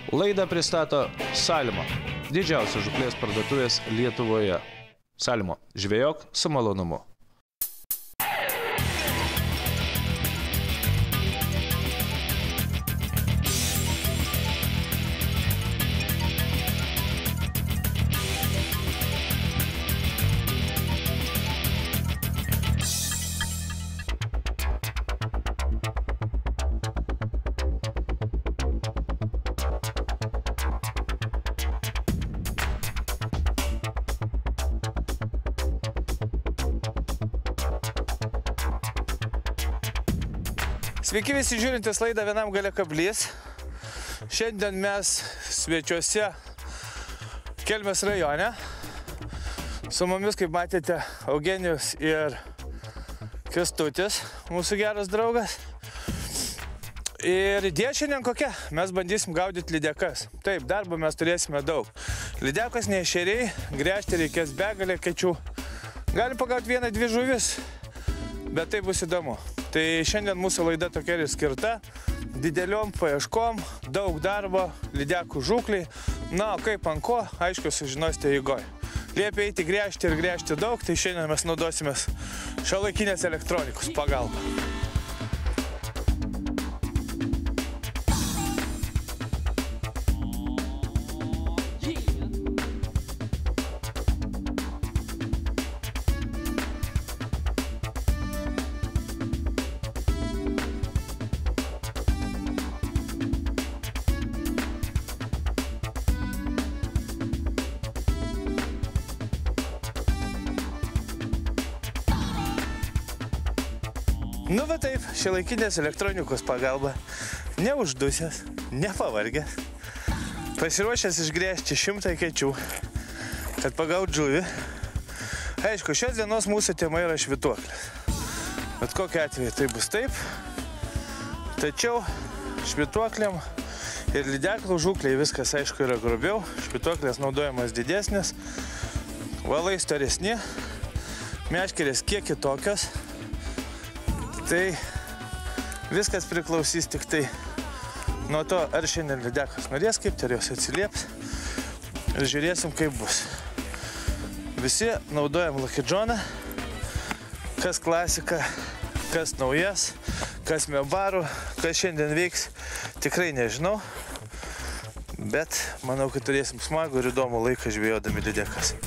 Laidą pristato Salmo, didžiausios žūklės parduotuvės Lietuvoje. Salmo, žvejok su malonumu. Sveiki visi žiūrintys laidą Vienam gale kablys. Šiandien mes svečiuose Kelmės rajone. Su mumis, kaip matėte, Eugenijus ir Kęstutis, mūsų geras draugas. Ir idėja šiandien kokia? Mes bandysim gaudyti lydekas. Taip, darbo mes turėsime daug. Lydekas neešeriai, gręžti reikės begalę kečių. Galim pagauti vieną, dvi žuvis, bet tai bus įdomu. Tai šiandien mūsų laida tokia ir skirta dideliom paieškom, daug darbo, lydekų žūklį. Na, o kaip ant ko, aišku, sužinosite eigoj. Liepia eiti gręžti ir gręžti daug, tai šiandien mes naudosimės šiuolaikinės elektronikos pagalba. Nu, va taip, šiuolaikinės elektronikos pagalba, neuždusęs, nepavargęs, pasiruošęs išgręžti 100 kečių, kad pagaut žuvį. Aišku, šios dienos mūsų tema yra švytuoklės. Bet kokiu atveju tai bus taip. Tačiau švytuoklėm ir lydeklų žūklėj viskas, aišku, yra grubiau. Švytuoklės naudojamas didesnis, valai storesni, meškerės kiek kitokios. Tai viskas priklausys tik tai nuo to, ar šiandien lydekas norės kaip, ar jos atsilieps. Ir žiūrėsim, kaip bus. Visi naudojam Lucky Johną. Kas klasika, kas naujas, kas mebarų, kas šiandien veiks, tikrai nežinau. Bet manau, kad turėsim smagų ir įdomų laiką žvejodami lydekas.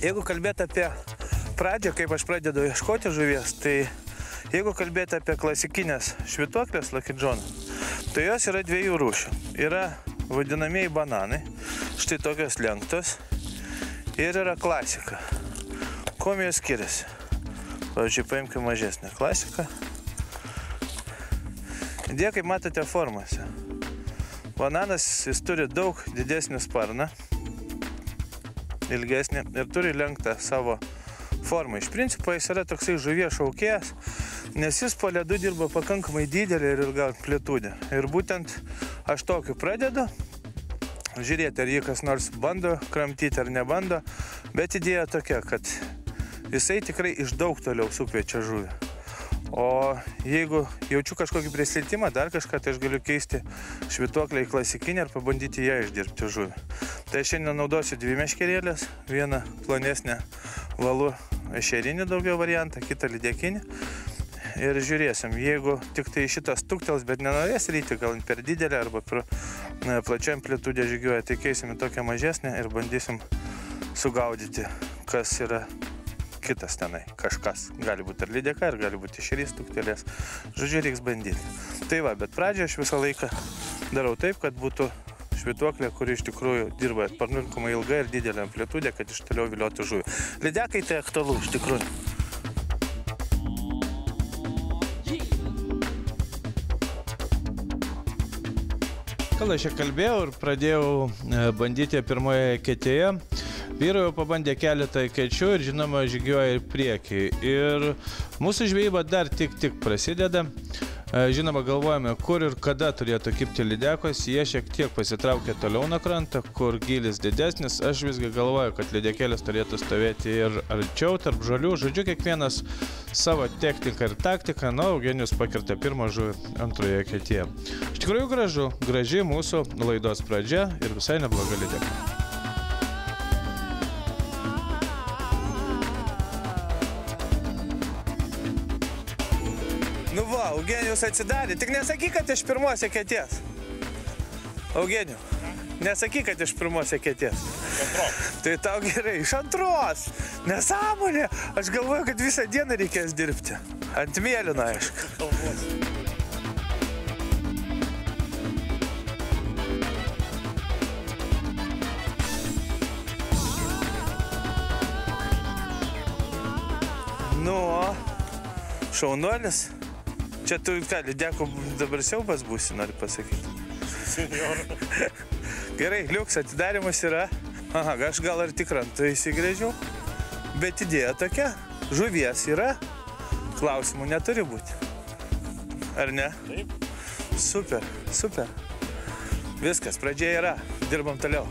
Jeigu kalbėti apie pradžią, kaip aš pradedu ieškoti žuvies, tai jeigu kalbėti apie klasikinės švytuoklės Lucky John, tai jos yra dviejų rūšių. Yra vadinamieji bananai, štai tokios lenktos, ir yra klasika. Kuom jos skiriasi? Pavyzdžiui, paimkime mažesnę klasiką. Idėja, kaip matote, formose. Bananas, jis turi daug didesnį sparną, ilgesnį ir turi lenktą savo formą. Iš principo jis yra toksai žuvies šaukėjas, nes jis po ledu dirba pakankamai didelį ir ilgą amplitudę. Ir būtent aš tokiu pradedu žiūrėti, ar jį kas nors bando kramtyti ar nebando, bet idėja tokia, kad jisai tikrai iš daug toliau sukviečia žuvį. O jeigu jaučiu kažkokį prisilietimą, dar kažką, tai aš galiu keisti švytuoklę į klasikinę ir pabandyti ją išdirbti žuvį. Tai šiandien naudosiu dvi meškerėlės, vieną plonesnę valų ešerinį daugiau variantą, kitą lydekinį. Ir žiūrėsim, jeigu tik tai šitas tuktels, bet nenorės ryti, gal per didelę arba per plačią amplitudę žygiuoja, tai keisim į tokią mažesnę ir bandysim sugaudyti, kas yra kitas tenai, kažkas. Gali būti ar lydeka, ar gali būti ešerys, tuktelės. Žodžiu, reiks bandyti. Tai va, bet pradžioje aš visą laiką darau taip, kad būtų švytuoklė, kuri iš tikrųjų dirba pakankamai ilga ir didelė amplitudė, kad iš toliau viliotų žuvį. Lydekai tai aktualu iš tikrųjų. Kol aš čia kalbėjau ir pradėjau bandyti pirmoje ketėje, vyrai jau pabandė keletą kečių ir žinoma žygiuoja į priekį. Ir mūsų žvejyba dar tik prasideda. Žinoma, galvojame, kur ir kada turėtų kibti lydekos, jie šiek tiek pasitraukė toliau nuo krantą, kur gylis didesnis. Aš visgi galvoju, kad lydekėlis turėtų stovėti ir arčiau tarp žolių. Žodžiu, kiekvienas savo techniką ir taktiką. Na, Eugenijus pakirta pirmą žuvį antroje eketėje. Iš tikrųjų graži mūsų laidos pradžia ir visai nebloga lydeka. Nu va, Eugenijus atsidarė. Tik nesakyk, kad iš pirmos eketės. Eugenijau, nesakyk, kad iš pirmos eketės. Tai tau gerai, iš antros. Nesąmonė. Aš galvoju, kad visą dieną reikės dirbti. Ant mėlyno, aišku. Nu, šaunuolis. Čia tu ką, lydekų dabar siaubas būsi, nori pasakyti. Gerai, liuks, atidarimas yra. Aha, aš gal ar tik krantą įsigrėžiau. Bet idėja tokia, žuvies yra, klausimų neturi būti. Ar ne? Taip. Super, super. Viskas, pradžia yra, dirbam toliau.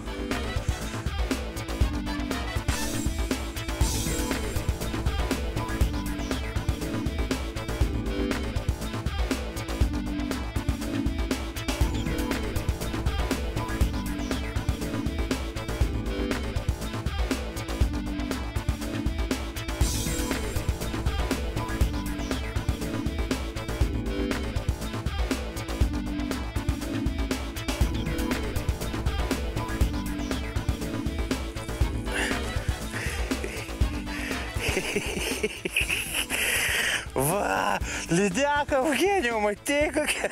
Va, lydeka, Eugenijau, matei kokia.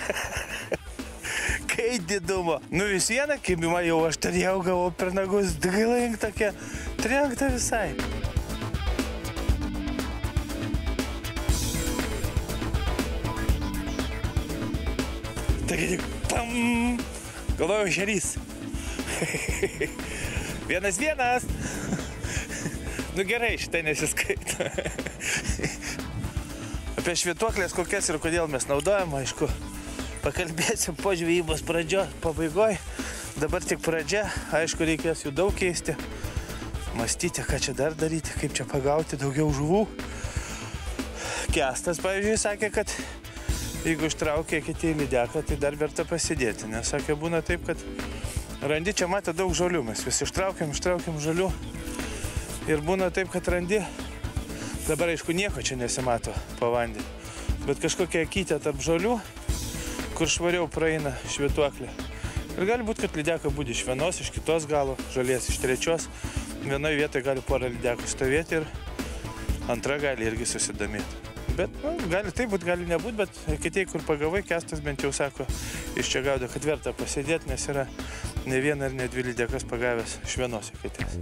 Kai didumo. Nu vis vieną kibimą jau aš turėjau, gavau per nagus, dgailink tokia, trenkta visai. Taigi tik pam, galvoju žerys. Vienas. Nu gerai, šitai nesiskaito. Apie švytuoklės kokias ir kodėl mes naudojam, aišku, pakalbėsim po žvejybos pabaigoj. Dabar tik pradžia, aišku, reikės jų daug keisti. Mąstyti, ką čia dar daryti, kaip čia pagauti daugiau žuvų. Kestas, pavyzdžiui, sakė, kad jeigu ištraukia kiti lydeką, tai dar verta pasidėti. Nes sakė, būna taip, kad randi čia matė daug žolių. Mes vis ištraukiam žolių. Ir būna taip, kad randi. Dabar, aišku, nieko čia nesimato po vandenį. Bet kažkokia akytė tarp žolių, kur švariau praeina švytuoklė. Ir gali būti, kad lydeka būdi iš vienos, iš kitos galo, žolės iš trečios. Vienoje vietoje gali porą lydekų stovėti ir antra gali irgi susidomėti. Bet, nu, gali taip būt, gali nebūt, bet kitiai, kur pagavai, Kestas bent jau sako, iš čia gaudo, kad verta pasidėti, nes yra ne vieną ir ne dvi lydekas pagavęs iš vienos eketės.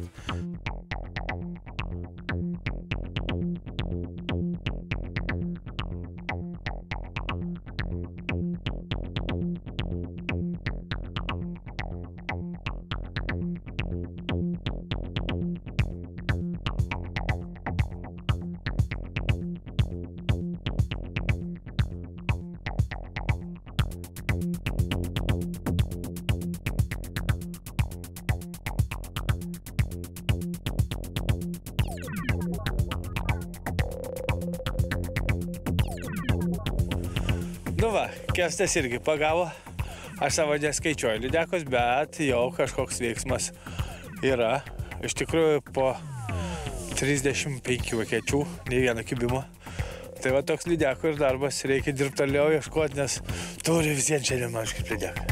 Nu va, Kestas irgi pagavo. Aš savo neskaičiuoju lydekos, bet jau kažkoks veiksmas yra. Iš tikrųjų po 35 ekečių, nei vieno kibimo. Tai va toks lydeko ir darbas, reikia dirbti toliau, ieškoti, nes turi visiems šiandien man kaip lydeka.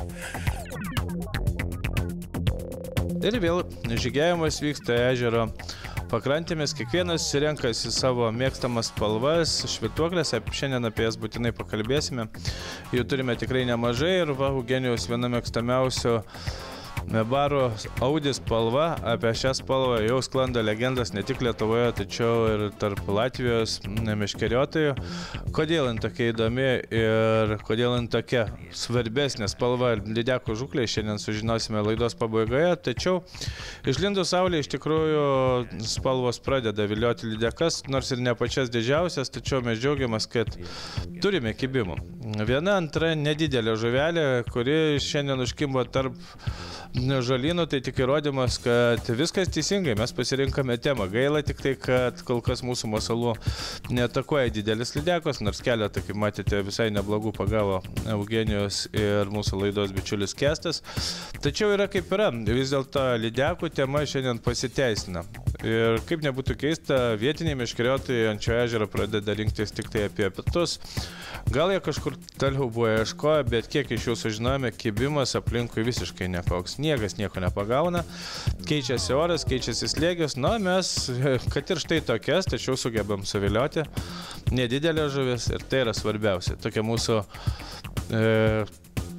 Ir vėl žygiavimas vyksta ežero pakrantėmis, kiekvienas renkasi savo mėgstamas spalvas, švytuoklės, šiandien apie jas būtinai pakalbėsime. Jų turime tikrai nemažai ir va, Eugenijaus viena mėgstamiausių Baro Audi spalva, apie šią spalvą jau sklando legendas ne tik Lietuvoje, tačiau ir tarp Latvijos meškeriotojų. Kodėl jin tokia įdomi ir kodėl jin tokia svarbesnė spalva lydekų žūklei, šiandien sužinosime laidos pabaigoje, tačiau išlindus saulė iš tikrųjų spalvos pradeda vilioti lydekas, nors ir ne pačias didžiausias, tačiau mes džiaugiamės, kad turime kibimų. Viena antra nedidelė žuvelė, kuri šiandien užkimbo tarp žalynų, tai tik įrodymas, kad viskas teisingai, mes pasirinkame temą. Gaila tik tai, kad kol kas mūsų masalų neatakuoja didelis lydekos, nors keletą, kaip matėte, visai neblogų pagavo Eugenijus ir mūsų laidos bičiulis Kestas. Tačiau yra kaip yra, vis dėlto lydekų tema šiandien pasiteisina. Ir kaip nebūtų keista, vietiniai meškeriotojai ant šio ežero pradeda rinktis tik tai apie pietus. Gal jie kažkur toliau buvo ieškoję, bet kiek iš jų sužinojome, kibimas aplinkui visiškai nekoks. Niekas nieko nepagauna, keičiasi oras, keičiasi slėgis. Na, mes, kad ir štai tokias, tačiau sugebam suvilioti nedidelę žuvis ir tai yra svarbiausia. Tokia mūsų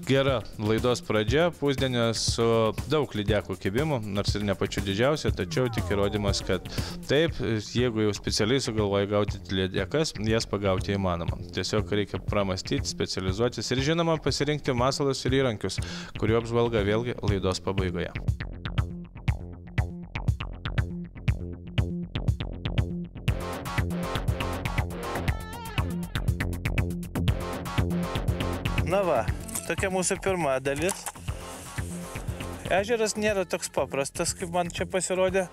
gera laidos pradžia, pusdienio su daug lydekų kibimų, nors ir ne pačiu didžiausia, tačiau tik įrodymas, kad taip, jeigu jau specialiai sugalvoja gaudyti lydekas, jas pagauti įmanoma. Tiesiog reikia pramastyti, specializuotis ir žinoma pasirinkti masalus ir įrankius, kurių apžvalga vėlgi laidos pabaigoje. Na va, tokia mūsų pirma dalis. Ežeras nėra toks paprastas, kaip man čia pasirodė.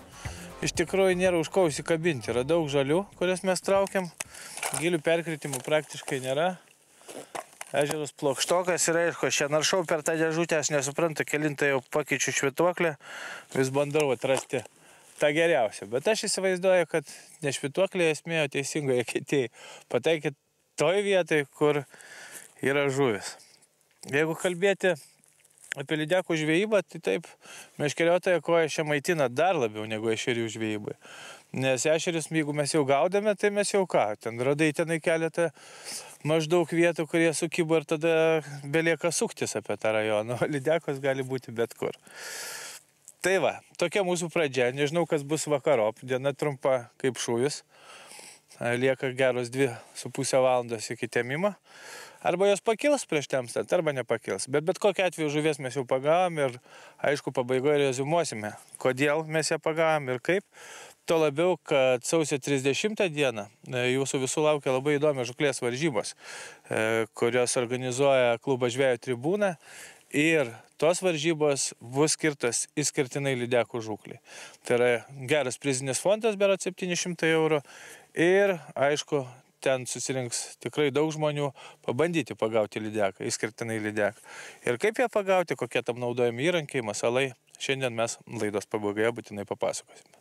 Iš tikrųjų nėra už ko užsikabinti. Yra daug žalių, kurias mes traukiam. Gilių perkritimų praktiškai nėra. Ežeras plokštokas ir aišku, aš čia naršau per tą dėžutę, aš nesuprantu, kelintą jau pakeičiu švytuoklę. Vis bandau atrasti tą geriausią. Bet aš įsivaizduoju, kad ne švytuoklė esmė, o teisingai keitėjai. Pataikyti toj vietoj, kur yra žuvis. Jeigu kalbėti apie lydekų žvejybą, tai taip, meškeriotojo koja čia maitina dar labiau negu ešerių žvejybai. Nes ešeris, jeigu mes jau gaudame, tai mes jau ką, ten radai tenai keletą maždaug vietų, kurie sukibo ir tada belieka suktis apie tą rajoną, o lydekos gali būti bet kur. Tai va, tokia mūsų pradžia, nežinau, kas bus vakarop, diena trumpa kaip šūvis, lieka geros 2,5 valandos iki temimo. Arba jos pakils prieš temstant, arba nepakils. Bet kokiu atveju žuvies mes jau pagavom ir, aišku, pabaigoje reziumuosime, kodėl mes ją pagavom ir kaip. Tuo labiau, kad sausio 30 dieną jūsų visų laukia labai įdomi žuklės varžybos, kurios organizuoja klubas Žvejo Tribūna. Ir tos varžybos bus skirtos išskirtinai lydekų žūklei. Tai yra geras prizinis fondas, berods 700 eurų. Ir, aišku, ten susirinks tikrai daug žmonių pabandyti pagauti lydeką, išskirtinai lydeką. Ir kaip ją pagauti, kokie tam naudojami įrankiai, masalai, šiandien mes laidos pabaigoje būtinai papasakosime.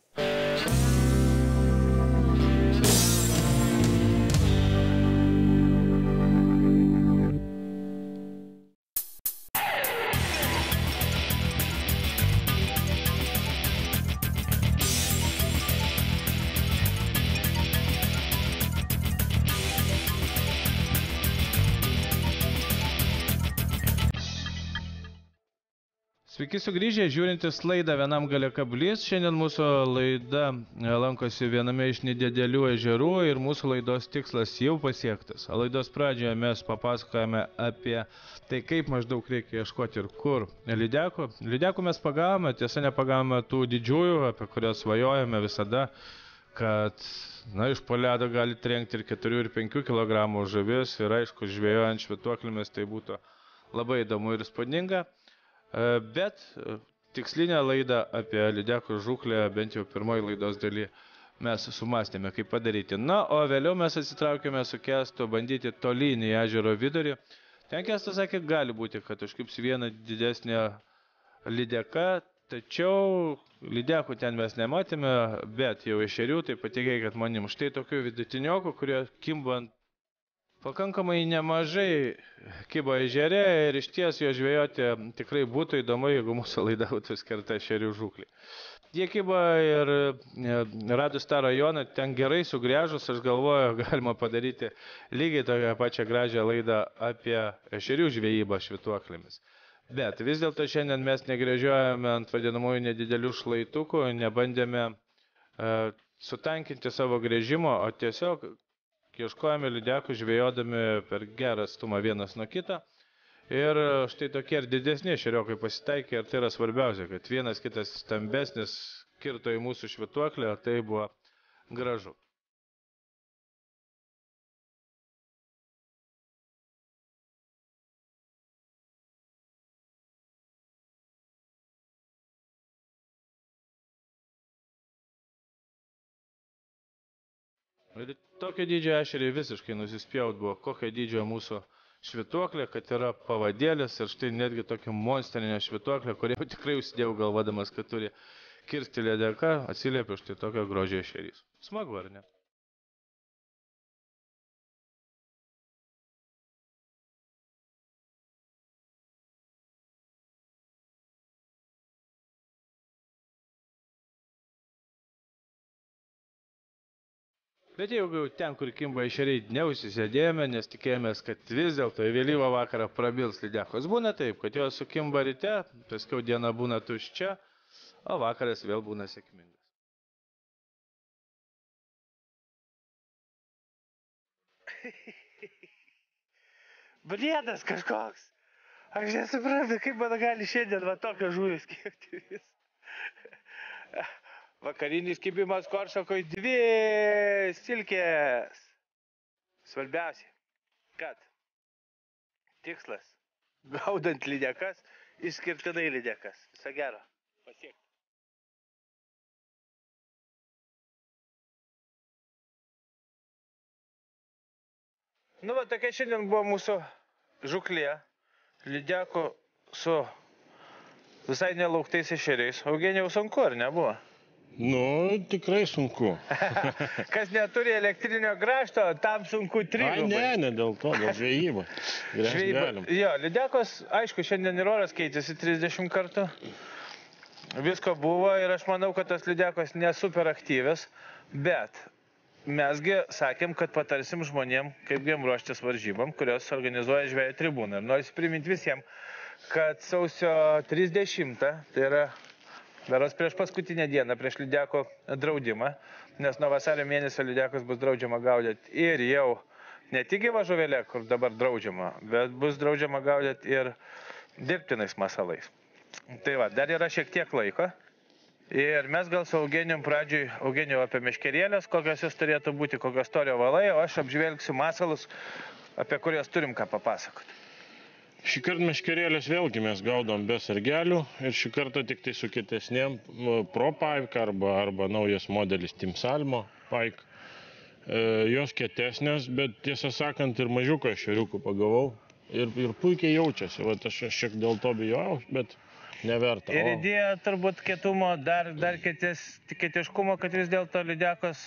Sveiki sugrįžę, žiūrintis laidą Vienam gale kablys. Šiandien mūsų laida lankosi viename iš nedidelių ežerų ir mūsų laidos tikslas jau pasiektas. Laidos pradžioje mes papasakojame apie tai, kaip maždaug reikia ieškoti ir kur lydekų. Lydekų mes pagavome, tiesa nepagavome tų didžiųjų, apie kurias svajojame visada, kad iš po ledo gali trenkti ir 4 ir 5 kg žuvis ir aišku, žvejojant švytuoklėmis tai būtų labai įdomu ir įspūdinga. Bet tikslinę laidą apie lydekų žūklę, bent jau pirmoji laidos daly, mes sumastėme, kaip padaryti. Na, o vėliau mes atsitraukėme su Kestu bandyti tolyn į ežero vidurį. Ten Kestas sakė, gali būti, kad užkips vieną didesnę lydeką, tačiau lydekų ten mes nematėme, bet jau ešerių, tai patikėkit manim, štai tokių vidutiniokų, kurie kimba pakankamai nemažai kibo ežere ir iš ties jo žvejoti tikrai būtų įdomu, jeigu mūsų laida būtų skirta ešerių žūklei. Jie kibo ir radus tą rajoną, ten gerai sugrėžus, aš galvoju, galima padaryti lygiai tokią pačią gražią laidą apie ešerių žvejybą švytuoklėmis. Bet vis dėlto šiandien mes negrėžiojame ant vadinamųjų nedidelių šlaitukų, nebandėme sutankinti savo grėžimo, o tiesiog ieškojame lydekų žvejodami per gerą atstumą vienas nuo kito. Ir štai tokie ir didesni šeriokai pasitaikė, ir tai yra svarbiausia, kad vienas kitas stambesnis kirto į mūsų švytuoklę, o tai buvo gražu. Ir tokio dydžio ešeriai visiškai nusispjaut buvo, kokio dydžio mūsų švytuoklė, kad yra pavadėlis ir štai netgi tokia monsterinė švytuoklė, kurie tikrai užsidėjau galvodamas, kad turi kirsti lydeką, atsiliepiu štai tokio grožio ešerys. Smagu, ar ne? Bet jeigu ten, kur kimba ešeriai, neužsisėdėjome, nes tikėjomės, kad vis dėlto į vėlyvą vakarą prabils lydekos. Būna taip, kad jos sukimba ryte, paskiau diena būna tuščia, o vakaras vėl būna sėkmingas. Briedas kažkoks. Aš nesuprantu, kaip man gali šiandien va tokią žuvį skirti vis. Vakarinis kibimas Koršakoj 2 silkės. Svarbiausia, kad tikslas, gaudant lydekas, išskirtinai lydekas. Viso gero, pasiekti. Nu, va, tokia šiandien buvo mūsų žuklė. Lydekų su visai nelauktais ešeriais. Eugenijau, sunku, ar nebuvo? Nu, tikrai sunku. Kas neturi elektrinio grąžto, tam sunku trigubai. Ai, ne dėl to, dėl žvejybos. Jo, lydekos, aišku, šiandien ir oras keitėsi 30 kartų. Visko buvo ir aš manau, kad tas lydekos nesuper aktyvės, bet mesgi sakėm, kad patarsim žmonėm, kaip jiem ruoštis varžybom, kurios organizuoja žvejų tribūną. Ir noriu priminti visiems, kad sausio 30, tai yra beros prieš paskutinę dieną, prieš lydeko draudimą, nes nuo vasario mėnesio lydekos bus draudžiama gaudyti ir jau ne tik gyva žuvelė, kur dabar draudžiama, bet bus draudžiama gaudyti ir dirbtinais masalais. Tai va, dar yra šiek tiek laiko ir mes gal su Eugenijum pradžiui, Eugenijum apie meškerėlės, kokios jos turėtų būti, kokios torio valai, o aš apžvelgsiu masalus, apie kurias turim ką papasakoti. Šį kartą meškerėlės vėlgi mes gaudom be sargelių ir šį kartą tik tai su kietesnėm Pro Pike arba naujas modelis Team Salmo Pike. Jos kietesnės, bet tiesą sakant ir mažiuką ešeriukų pagavau ir puikiai jaučiasi. Vat aš šiek dėl to bijau, bet neverta. Ir idėja turbūt kietumo, dar kietiškumo, kad vis dėlto lydekos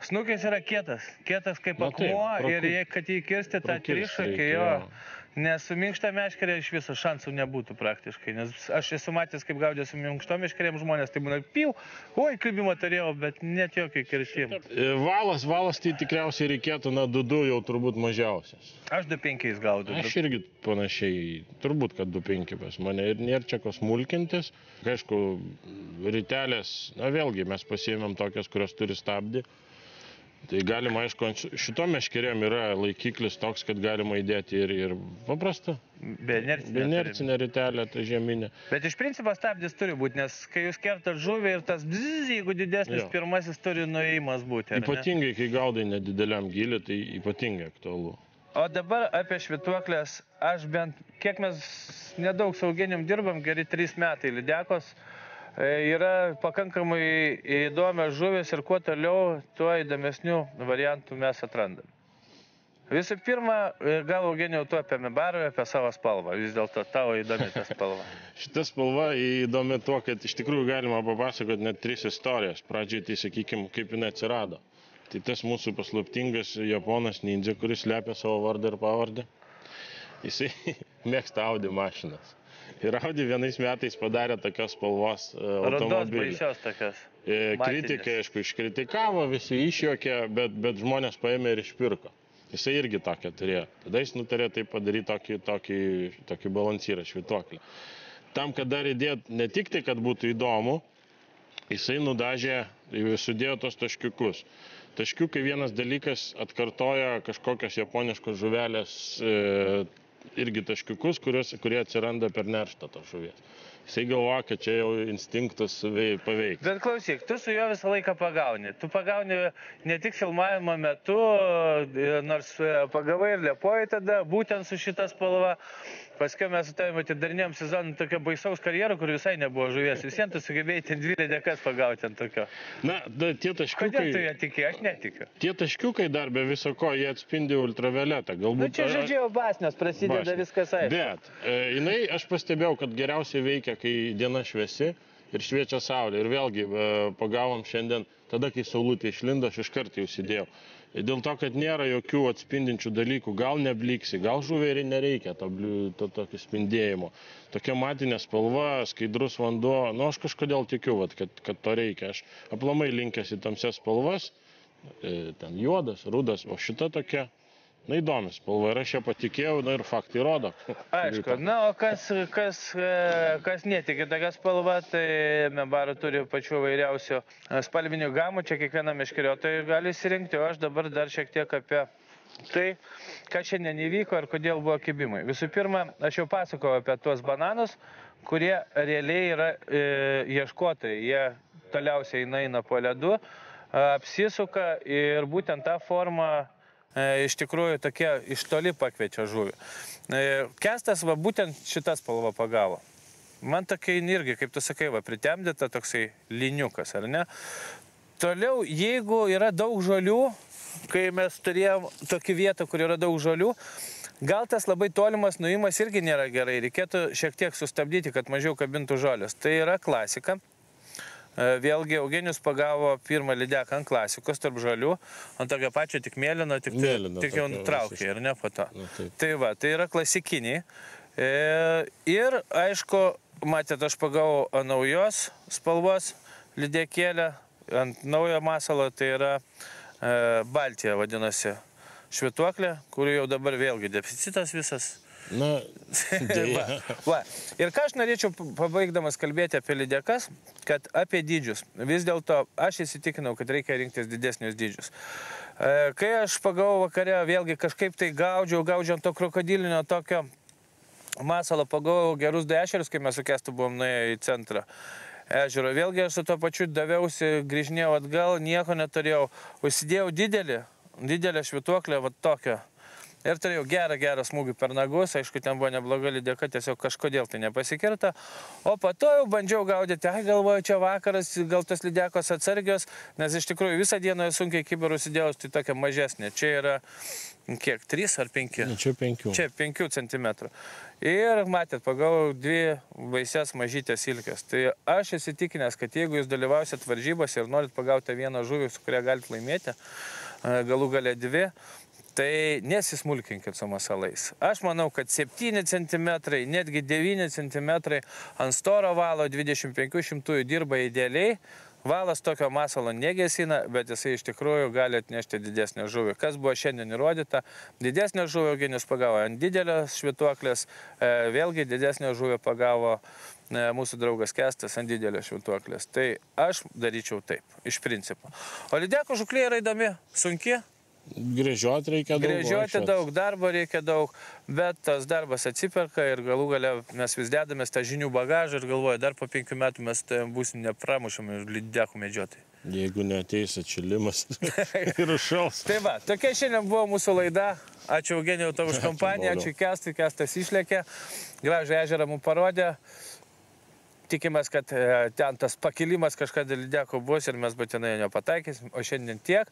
snukis yra kietas kaip akmuo ir kad jį kirsti tą trišakį jo. Nes su minkšta meškerė iš viso šansų nebūtų praktiškai, nes aš esu matęs, kaip gaudė su minkšto meškerėm žmonės, tai būna piu, oi, klibimą turėjau, bet net jokio kirtimų. Valas tai tikriausiai reikėtų, 2,2 jau turbūt mažiausias. Aš 2,5 gaudau. Aš irgi panašiai, turbūt, kad 2,5 pas mane ir nėra čia ko smulkintis. Aišku, rytelės, vėlgi mes pasiėmėm tokias, kurios turi stabdį. Tai galima, aišku, šito meškerėm yra laikiklis toks, kad galima įdėti ir paprastą. Beinercinę rytelę, tai žeminę. Bet iš principo stabdis turi būti, nes kai jūs kertat žuvį ir tas bzz, jeigu didesnis pirmasis turi nuėjimas būti. Ypatingai, kai gaudai nedideliam gilį, tai ypatingai aktualu. O dabar apie švytuoklės, aš bent, kiek mes nedaug su Eugenijum dirbam, geri 3 metai lydekos. Yra pakankamai įdomios žuvės ir kuo toliau, tuo įdomesnių variantų mes atrandame. Visų pirma, gal Eugenijau tu apie mibarą, apie savo spalvą, vis dėlto tavo įdomi ta spalva. Šita spalva įdomi tuo, kad iš tikrųjų galima papasakoti net 3 istorijas. Pradžiai tai sakykime, kaip jinai atsirado. Tai tas mūsų paslaptingas japonas ninja, kuris slepia savo vardą ir pavardę, jisai mėgsta Audi mašinas. Ir Audi vienais metais padarė tokios spalvos automobilį. Rudos baisios tokios. Kritikai, aišku, iškritikavo, visi išjuokė, bet žmonės paėmė ir išpirko. Jisai irgi tokią turėjo. Tada jis nutarė tai padaryti tokį balansyrą švytuoklį. Tam, kad dar įdėt ne tik tai, kad būtų įdomu, jisai nudažė, sudėjo tos taškiukus. Taškiukai vienas dalykas atkartoja kažkokios japoniškos žuvelės irgi taškiukus, kurie atsiranda per nerštą tos žuvies. Jisai galvoja, kad čia jau instinktas paveiks. Bet klausyk, tu su juo visą laiką pagauni. Tu pagauni ne tik filmavimo metu, nors pagavai ir Liepojoj tada, būtent su šita spalva. Paskui mes su tavimi atidarinėjom sezoną tokio baisaus karjerą, kur visai nebuvo žuvies. Visiems tu sugebėjai ten 2 lydekas pagauti ant tokio. Na, tie taškiukai... Kodėl tu ją tiki? Aš netikiu. Tie taškiukai dar be viso ko, jie atspindi ultravioletą. Nu čia žodžiu basnios prasideda viskas aišku. Bet aš pastebėjau, kad geriausiai veikia, kai diena šviesi ir šviečia saulė. Ir vėlgi pagavom šiandien, tada kai saulutė išlindo, aš iškart jau įsidėjau. Dėl to, kad nėra jokių atspindinčių dalykų, gal nebliksi, gal žuvėriai nereikia to tokio spindėjimo. Tokia matinė spalva, skaidrus vanduo, aš kažkodėl tikiu, kad to reikia. Aš aplamai linkęs į tamsias spalvas, ten juodas, rudas, o šita tokia, įdomi spalva. Ir aš ją patikėjau, ir faktai rodo. Aišku, o kas netiki tokia spalva, tai Mebara turi pačių vairiausių spalvinių gamų, čia kiekviena meškeriotoja gali įsirinkti, o aš dabar dar šiek tiek apie tai, kas šiandien įvyko ir kodėl buvo kibimai. Visų pirma, aš jau pasakojau apie tuos bananus, kurie realiai yra ieškotojai. Jie toliausiai eina po ledu, apsisuka ir būtent tą formą iš tikrųjų tokie iš toli pakviečia žuvį. Kestas būtent šitą spalvą pagavo. Man tokia irgi, kaip tu sakai, pritemdyta toksai liniukas, ar ne? Toliau, jeigu yra daug žolių, kai mes turėjom tokį vietą, kur yra daug žolių, gal tas labai tolimas nuėjimas irgi nėra gerai. Reikėtų šiek tiek sustabdyti, kad mažiau kabintų žolės. Tai yra klasika. Vėlgi Eugenijus pagavo pirmą lydeką ant klasikos tarp žalių, ant tokio pačio tik mėlyno, tik jau nutraukė ir ne po to. Tai yra klasikiniai. Ir aišku, matėt, aš pagavau naujos spalvos lydekėlę, ant naujo masalo, tai yra Baltija vadinasi švytuoklė, kuri jau dabar vėlgi deficitas visas. Ir ką aš norėčiau pabaigdamas kalbėti apie lydekas, kad apie dydžius. Vis dėlto aš įsitikinau, kad reikia rinktis didesnius dydžius. Kai aš pagavau vakare, vėlgi kažkaip tai gaudžiau ant to krokodilinio tokio masalo, pagavau gerus 2 ešerius, kai mes su Kestu buvom nuėję į centrą ežero. Vėlgi aš su to pačiu daviausi, grįžinėjau atgal, nieko neturėjau. Užsidėjau didelę švytuoklę, tokią. Ir turėjau gerą smūgį per nagus, aišku, ten buvo nebloga lydeka, tiesiog kažkodėl tai nepasikirta. O po to jau bandžiau gaudyti, galvoju, čia vakaras, gal tos lydekos atsargios, nes iš tikrųjų visą dieną sunkiai kibirų įsidėjus, tai tokia mažesnė. Čia yra, kiek, 3 ar 5? Čia 5. Čia 5 centimetrų. Ir matėt, pagavau 2 baisias mažytės ilkės. Tai aš įsitikinęs, kad jeigu jūs dalyvausit varžybose ir norit pagauti vieną žuvį, su kuria galite laimėti, galų gale 2, tai nesismulkinkit su masalais. Aš manau, kad 7 cm, netgi 9 cm ant storo valo 2500 dirba idealiai. Valas tokio masalo negesina, bet jisai iš tikrųjų gali atnešti didesnę žuvį. Kas buvo šiandien įrodyta? Didesnę žuvį Eugenijus pagavo ant didelės švytuoklės, vėlgi didesnę žuvį pagavo mūsų draugas Kestas ant didelės švytuoklės. Tai aš daryčiau taip, iš principo. O lydekų žuklė yra įdomi, sunki. Gręžioti reikia daug. Gręžioti daug, darbo reikia daug, bet tas darbas atsiperka ir galų gale mes vis dedamės tą žinių bagažą ir galvoju, dar po 5 metų mes būsim nepramušami lydekų medžiotojai. Jeigu neateis atšilimas ir užšals. Tai va, tokia šiandien buvo mūsų laida. Ačiū Eugenijau tau už kompaniją, ačiū Kestui, Kestas išlėkė, gražų ežerą mums parodė. Tikimės, kad ten tas pakilimas kažkada lydeko bus ir mes būtinai jo pataikysim, o šiandien tiek.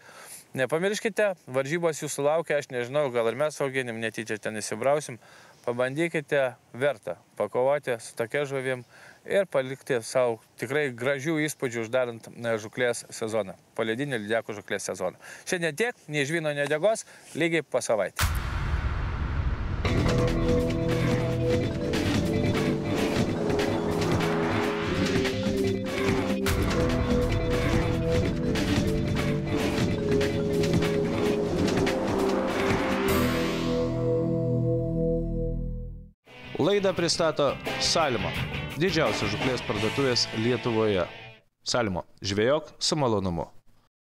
Nepamirškite, varžybos jūsų laukia, aš nežinau, gal ir mes su Eugenijum netyčia ten įsibrausim. Pabandykite, verta pakovoti su tokia žuvim ir palikti savo tikrai gražių įspūdžių uždarant žuklės sezoną, poledinį lydekų žuklės sezoną. Šiandien tiek, nei žvyno, nei degos, lygiai po savaitę. Laidą pristato Salmo, didžiausios žūklės parduotuvės Lietuvoje. Salmo, žvejok su malonumu.